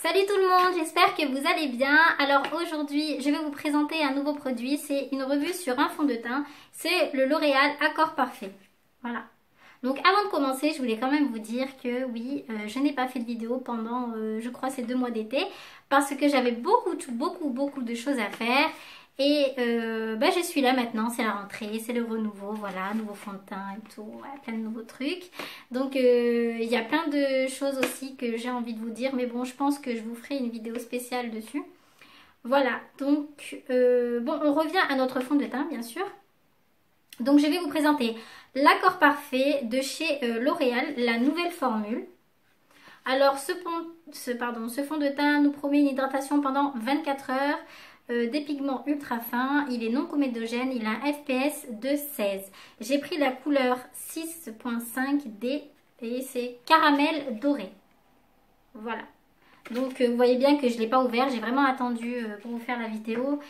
Salut tout le monde, j'espère que vous allez bien. Alors aujourd'hui, je vais vous présenter un nouveau produit. C'est une revue sur un fond de teint. C'est le L'Oréal Accord Parfait. Voilà. Donc avant de commencer, je voulais quand même vous dire que oui, je n'ai pas fait de vidéo pendant, je crois, ces 2 mois d'été. Parce que j'avais beaucoup de choses à faire. Et je suis là maintenant, c'est la rentrée, c'est le renouveau, voilà, nouveau fond de teint et tout, ouais, plein de nouveaux trucs. Donc il y a plein de choses aussi que j'ai envie de vous dire, mais bon, je pense que je vous ferai une vidéo spéciale dessus. Voilà, donc bon, on revient à notre fond de teint, bien sûr. Donc je vais vous présenter l'Accord Parfait de chez L'Oréal, la nouvelle formule. Alors ce fond de teint nous promet une hydratation pendant 24 heures. Des pigments ultra fins, il est non comédogène, il a un FPS de 16. J'ai pris la couleur 6.5D et c'est caramel doré. Voilà. Donc vous voyez bien que je ne l'ai pas ouvert, j'ai vraiment attendu pour vous faire la vidéo.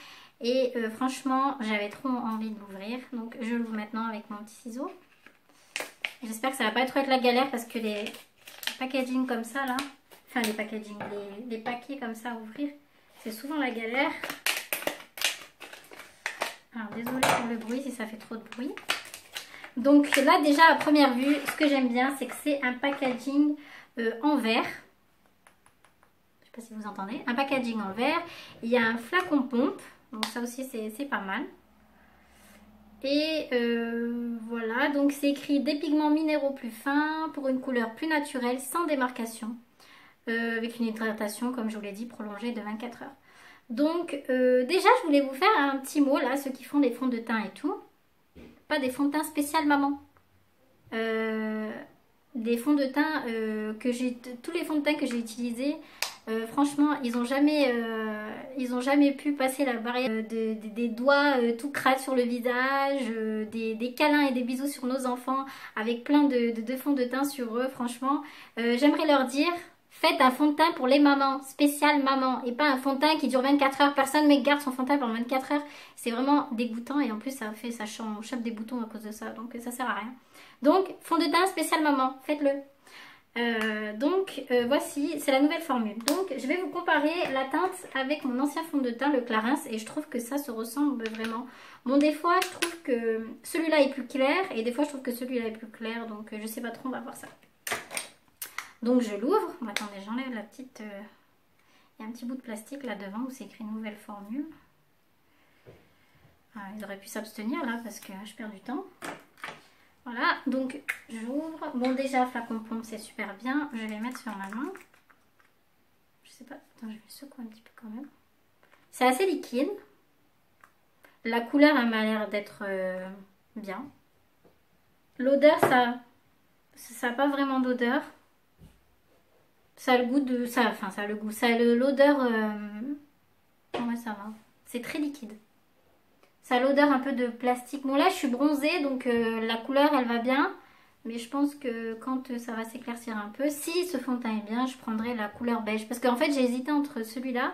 Et franchement, j'avais trop envie de l'ouvrir. Donc je l'ouvre maintenant avec mon petit ciseau. J'espère que ça va pas trop être la galère parce que les packaging comme ça là, enfin les packaging, les paquets comme ça à ouvrir, c'est souvent la galère. Alors désolée pour le bruit si ça fait trop de bruit. Donc là déjà à première vue, ce que j'aime bien c'est que c'est un packaging en verre. Je sais pas si vous entendez. Un packaging en verre. Il y a un flacon pompe. Donc ça aussi c'est pas mal. Et voilà, donc c'est écrit des pigments minéraux plus fins pour une couleur plus naturelle sans démarcation. Avec une hydratation comme je vous l'ai dit prolongée de 24 heures. Donc déjà je voulais vous faire un petit mot là, ceux qui font des fonds de teint et tout. Pas des fonds de teint spécial maman. Des fonds de teint tous les fonds de teint que j'ai utilisés, franchement ils ont jamais pu passer la barrière des doigts tout crades sur le visage, des câlins et des bisous sur nos enfants avec plein de fonds de teint sur eux. Franchement j'aimerais leur dire: faites un fond de teint pour les mamans, spécial maman, et pas un fond de teint qui dure 24 heures. Personne ne garde son fond de teint pendant 24 heures. C'est vraiment dégoûtant et en plus ça chope des boutons à cause de ça, donc ça sert à rien. Donc fond de teint spécial maman, faites-le. Voici, c'est la nouvelle formule. Donc je vais vous comparer la teinte avec mon ancien fond de teint, le Clarins, et je trouve que ça se ressemble vraiment. Bon, des fois je trouve que celui-là est plus clair et des fois je trouve que celui-là est plus clair, donc je sais pas trop, on va voir ça. Donc je l'ouvre. Attendez, j'enlève la petite... Il y a un petit bout de plastique là devant où c'est écrit nouvelle formule. Ah, ils auraient pu s'abstenir là parce que je perds du temps. Voilà, donc j'ouvre. Bon, déjà flacon pompe c'est super bien. Je vais mettre sur ma main. Je sais pas. Attends, je vais secouer un petit peu quand même. C'est assez liquide. La couleur elle m'a l'air d'être bien. L'odeur ça n'a pas vraiment d'odeur. Ça a le goût de... ça a le goût. Ça a l'odeur... ouais, ça va. C'est très liquide. Ça a l'odeur un peu de plastique. Bon, là, je suis bronzée, donc la couleur, elle va bien. Mais je pense que quand ça va s'éclaircir un peu, si ce fond de teint est bien, je prendrai la couleur beige. Parce qu'en fait, j'ai hésité entre celui-là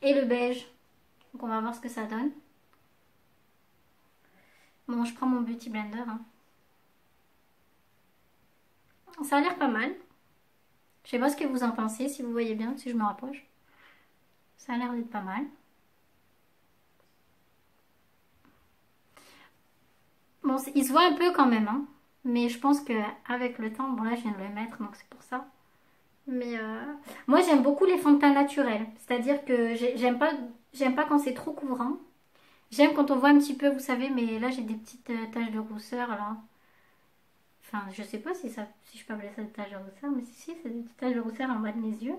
et le beige. Donc, on va voir ce que ça donne. Bon, je prends mon Beauty Blender. Hein. Ça a l'air pas mal. Je sais pas ce que vous en pensez, si vous voyez bien, si je me rapproche. Ça a l'air d'être pas mal. Bon, il se voit un peu quand même, hein. Mais je pense qu'avec le temps, bon là je viens de le mettre, donc c'est pour ça. Mais moi j'aime beaucoup les fonds de teint naturels. C'est-à-dire que j'aime pas quand c'est trop couvrant. J'aime quand on voit un petit peu, vous savez, mais là j'ai des petites taches de rousseur là. Enfin, je sais pas si je peux appeler ça des taches de rousseur, mais si, c'est des petites taches de rousseur en bas de mes yeux.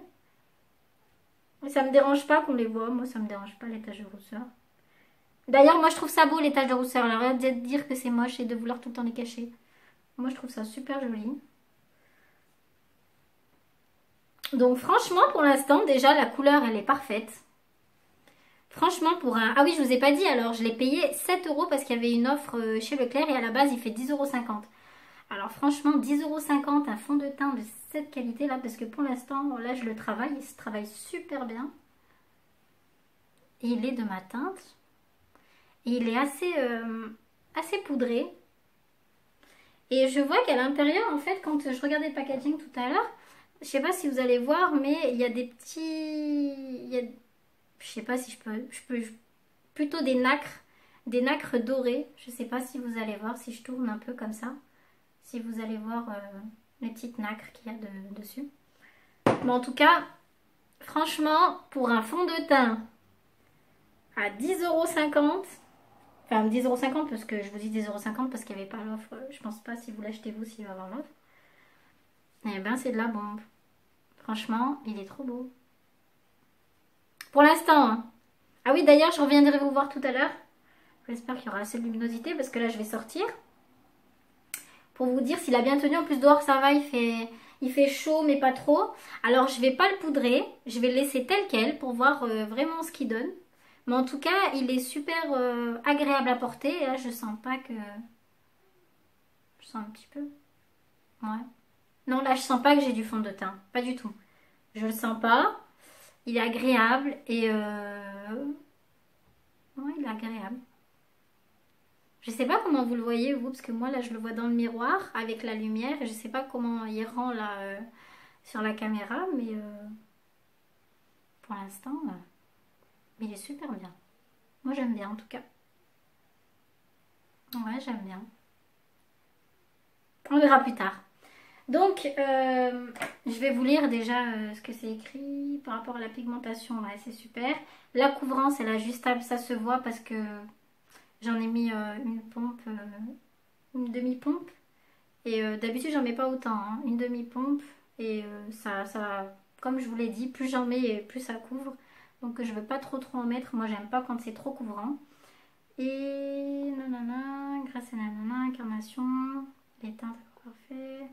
Mais ça me dérange pas qu'on les voit, moi ça me dérange pas les taches de rousseur. D'ailleurs, moi je trouve ça beau les taches de rousseur, alors arrête de dire que c'est moche et de vouloir tout le temps les cacher. Moi je trouve ça super joli. Donc franchement, pour l'instant, déjà la couleur elle est parfaite. Franchement, pour un... Ah oui, je vous ai pas dit, alors je l'ai payé 7 € parce qu'il y avait une offre chez Leclerc et à la base il fait 10,50 €. Alors franchement 10,50 €, un fond de teint de cette qualité là, parce que pour l'instant là je le travaille, il se travaille super bien. Et il est de ma teinte. Et il est assez poudré. Et je vois qu'à l'intérieur en fait, quand je regardais le packaging tout à l'heure, je sais pas si vous allez voir, mais il y a des petits... Je sais pas si je peux plutôt des nacres dorées. Je sais pas si vous allez voir, si je tourne un peu comme ça. Si vous allez voir les petites nacres qu'il y a dessus. Mais en tout cas, franchement, pour un fond de teint à 10,50 €, enfin 10,50 € parce que je vous dis 10,50 € parce qu'il n'y avait pas l'offre. Je pense pas si vous l'achetez vous s'il va y avoir l'offre. Eh ben c'est de la bombe. Franchement, il est trop beau. Pour l'instant, hein. Ah oui, d'ailleurs, je reviendrai vous voir tout à l'heure. J'espère qu'il y aura assez de luminosité parce que là, je vais sortir. Pour vous dire s'il a bien tenu. En plus, dehors, ça va, il fait chaud, mais pas trop. Alors, je vais pas le poudrer. Je vais le laisser tel quel pour voir vraiment ce qu'il donne. Mais en tout cas, il est super agréable à porter. Et là, je sens pas que... Je sens un petit peu. Ouais. Non, là, je sens pas que j'ai du fond de teint. Pas du tout. Je le sens pas. Il est agréable et... Ouais, il est agréable. Je sais pas comment vous le voyez, vous, parce que moi, là, je le vois dans le miroir avec la lumière. Et je sais pas comment il rend, là, sur la caméra. Mais pour l'instant, il est super bien. Moi, j'aime bien, en tout cas. Ouais, j'aime bien. On verra plus tard. Donc, je vais vous lire déjà ce que c'est écrit par rapport à la pigmentation. Ouais, c'est super. La couvrance, elle est ajustable, ça se voit parce que j'en ai mis une pompe, une demi-pompe. Et d'habitude, j'en mets pas autant, hein, une demi-pompe. Et ça, comme je vous l'ai dit, plus j'en mets, plus ça couvre. Donc, je veux pas trop en mettre. Moi, j'aime pas quand c'est trop couvrant. Et nanana, grâce à nanana, incarnation, les teintes parfait.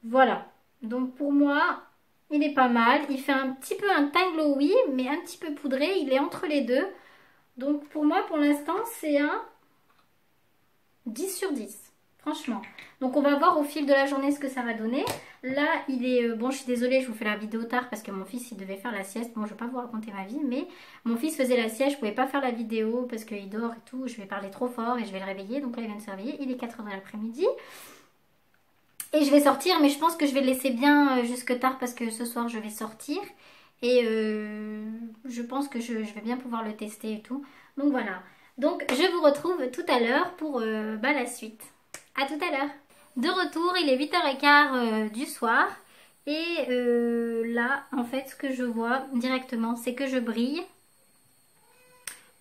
Voilà, donc pour moi, il est pas mal. Il fait un petit peu un teint glowy, mais un petit peu poudré. Il est entre les deux. Donc pour moi, pour l'instant, c'est un 10 sur 10. Franchement. Donc on va voir au fil de la journée ce que ça va donner. Là, il est... bon, je suis désolée, je vous fais la vidéo tard parce que mon fils, il devait faire la sieste. Bon, je vais pas vous raconter ma vie, mais mon fils faisait la sieste. Je pouvais pas faire la vidéo parce qu'il dort et tout. Je vais parler trop fort et je vais le réveiller. Donc là, il vient de se réveiller. Il est 4 h de l'après-midi. Et je vais sortir, mais je pense que je vais le laisser bien jusque tard parce que ce soir je vais sortir. Et je pense que je vais bien pouvoir le tester et tout. Donc voilà. Donc je vous retrouve tout à l'heure pour la suite. À tout à l'heure. De retour, il est 8 h 15 du soir. Et là, en fait, ce que je vois directement, c'est que je brille.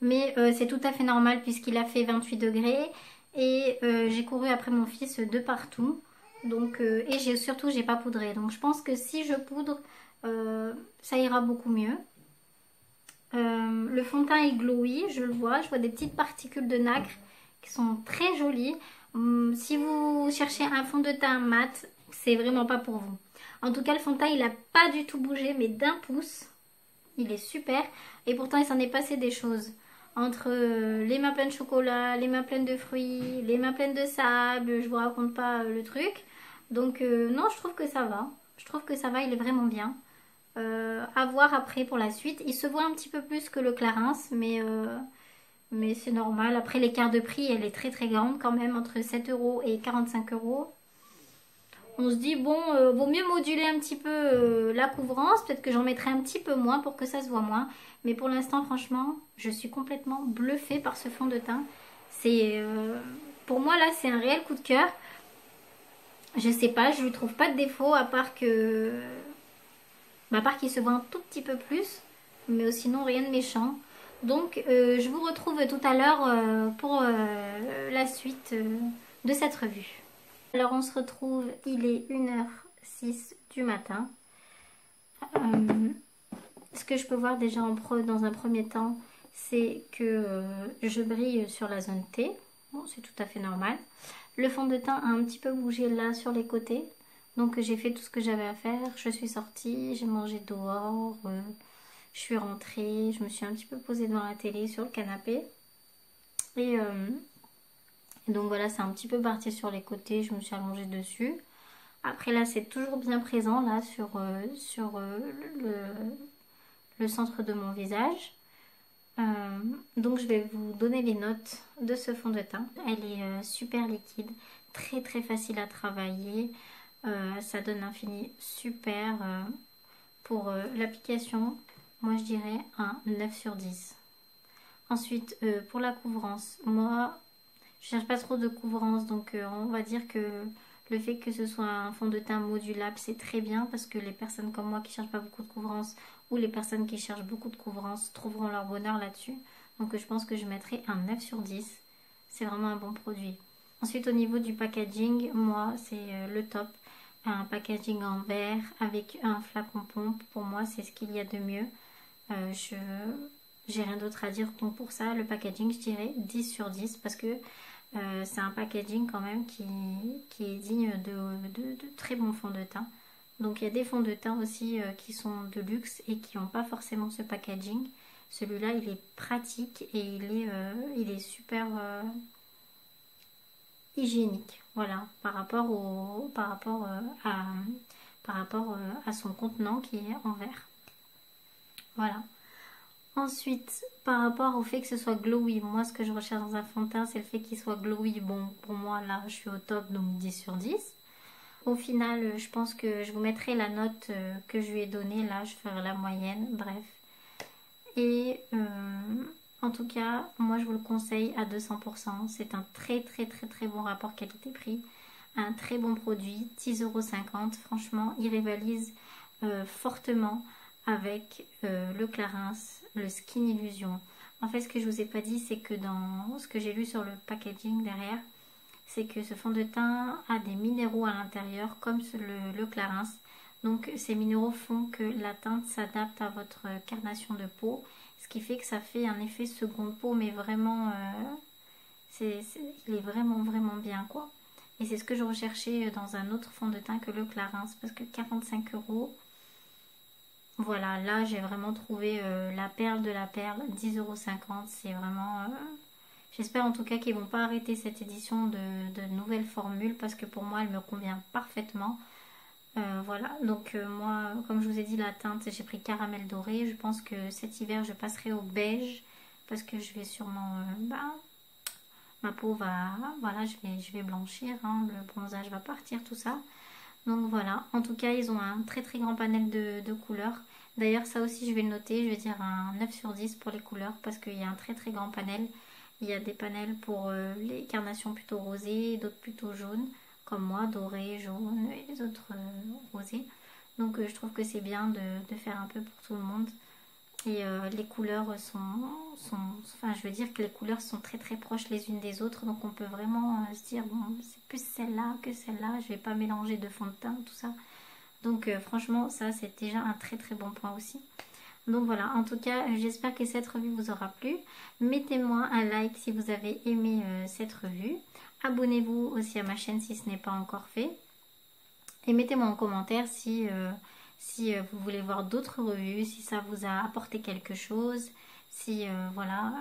Mais c'est tout à fait normal puisqu'il a fait 28 degrés. Et j'ai couru après mon fils de partout. Donc, et surtout j'ai pas poudré, donc je pense que si je poudre ça ira beaucoup mieux. Le fond de teint est glowy, je vois des petites particules de nacre qui sont très jolies. Si vous cherchez un fond de teint mat, c'est vraiment pas pour vous. En tout cas, le fond de teint il a pas du tout bougé, mais d'un pouce. Il est super et pourtant il s'en est passé des choses. Entre les mains pleines de chocolat, les mains pleines de fruits, les mains pleines de sable, je vous raconte pas le truc. Donc non, je trouve que ça va. Je trouve que ça va, il est vraiment bien. À voir après pour la suite. Il se voit un petit peu plus que le Clarins, mais c'est normal. Après l'écart de prix, elle est très très grande quand même, entre 7 € et 45 €. On se dit bon, vaut mieux moduler un petit peu la couvrance. Peut-être que j'en mettrai un petit peu moins pour que ça se voit moins. Mais pour l'instant, franchement, je suis complètement bluffée par ce fond de teint. C'est pour moi là, c'est un réel coup de cœur. Je sais pas, je lui trouve pas de défaut à part que... à part qu'il se voit un tout petit peu plus. Mais sinon rien de méchant. Donc je vous retrouve tout à l'heure pour la suite de cette revue. Alors on se retrouve, il est 1 h 06 du matin. Ce que je peux voir déjà dans un premier temps, c'est que je brille sur la zone T. Bon, c'est tout à fait normal. Le fond de teint a un petit peu bougé là sur les côtés. Donc j'ai fait tout ce que j'avais à faire. Je suis sortie, j'ai mangé dehors, je suis rentrée, je me suis un petit peu posée devant la télé sur le canapé. Et donc voilà, c'est un petit peu parti sur les côtés, je me suis allongée dessus. Après là, c'est toujours bien présent là sur le centre de mon visage. Donc je vais vous donner les notes de ce fond de teint. Elle est super liquide, très très facile à travailler. Ça donne un fini super. Pour l'application, moi je dirais un 9 sur 10. Ensuite, pour la couvrance, moi je cherche pas trop de couvrance, donc on va dire que le fait que ce soit un fond de teint modulable, c'est très bien parce que les personnes comme moi qui cherchent pas beaucoup de couvrance ou les personnes qui cherchent beaucoup de couvrance trouveront leur bonheur là-dessus. Donc je pense que je mettrai un 9 sur 10. C'est vraiment un bon produit. Ensuite, au niveau du packaging, moi c'est le top. Un packaging en verre avec un flacon pompe, pour moi c'est ce qu'il y a de mieux. J'ai rien d'autre à dire, donc pour ça le packaging je dirais 10 sur 10 parce que c'est un packaging quand même qui est digne de très bons fonds de teint. Donc il y a des fonds de teint aussi qui sont de luxe et qui n'ont pas forcément ce packaging. Celui-là il est pratique et il est super hygiénique, voilà, par rapport à son contenant qui est en verre. Voilà. Ensuite, par rapport au fait que ce soit glowy, moi ce que je recherche dans un fond de teint, c'est le fait qu'il soit glowy. Bon, pour moi là, je suis au top, donc 10 sur 10. Au final, je pense que je vous mettrai la note que je lui ai donnée, là, je ferai la moyenne, bref. Et en tout cas, moi je vous le conseille à 200%. C'est un très bon rapport qualité-prix. Un très bon produit, 10,50 €. Franchement, il rivalise fortement avec le Clarins, le Skin Illusion. En fait, ce que je vous ai pas dit, c'est que dans ce que j'ai lu sur le packaging derrière, c'est que ce fond de teint a des minéraux à l'intérieur, comme le Clarins. Donc ces minéraux font que la teinte s'adapte à votre carnation de peau, ce qui fait que ça fait un effet seconde peau, mais vraiment, il est vraiment bien quoi. Et c'est ce que je recherchais dans un autre fond de teint que le Clarins, parce que 45 €, voilà, là j'ai vraiment trouvé la perle de la perle, 10,50 €, c'est vraiment... J'espère en tout cas qu'ils vont pas arrêter cette édition de nouvelles formules, parce que pour moi elle me convient parfaitement. Voilà, donc moi, comme je vous ai dit, la teinte, j'ai pris caramel doré. Je pense que cet hiver, je passerai au beige parce que je vais sûrement, ma peau va, voilà, je vais blanchir, hein, le bronzage va partir, tout ça. Donc voilà, en tout cas, ils ont un très grand panel de couleurs. D'ailleurs, ça aussi, je vais le noter, je vais dire un 9 sur 10 pour les couleurs parce qu'il y a un très grand panel. Il y a des panels pour les carnations plutôt rosées, d'autres plutôt jaunes, comme moi, doré, jaune et les autres rosés. Donc je trouve que c'est bien de faire un peu pour tout le monde. Et les couleurs enfin je veux dire que les couleurs sont très proches les unes des autres. Donc on peut vraiment se dire, bon, c'est plus celle-là que celle-là. Je vais pas mélanger de fond de teint, tout ça. Donc franchement, ça c'est déjà un très bon point aussi. Donc voilà, en tout cas, j'espère que cette revue vous aura plu. Mettez-moi un like si vous avez aimé cette revue. Abonnez-vous aussi à ma chaîne si ce n'est pas encore fait. Et mettez-moi en commentaire si vous voulez voir d'autres revues, si ça vous a apporté quelque chose, si voilà,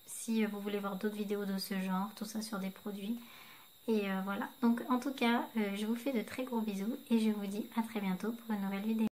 si vous voulez voir d'autres vidéos de ce genre, tout ça sur des produits. Et voilà, donc en tout cas, je vous fais de très gros bisous et je vous dis à très bientôt pour une nouvelle vidéo.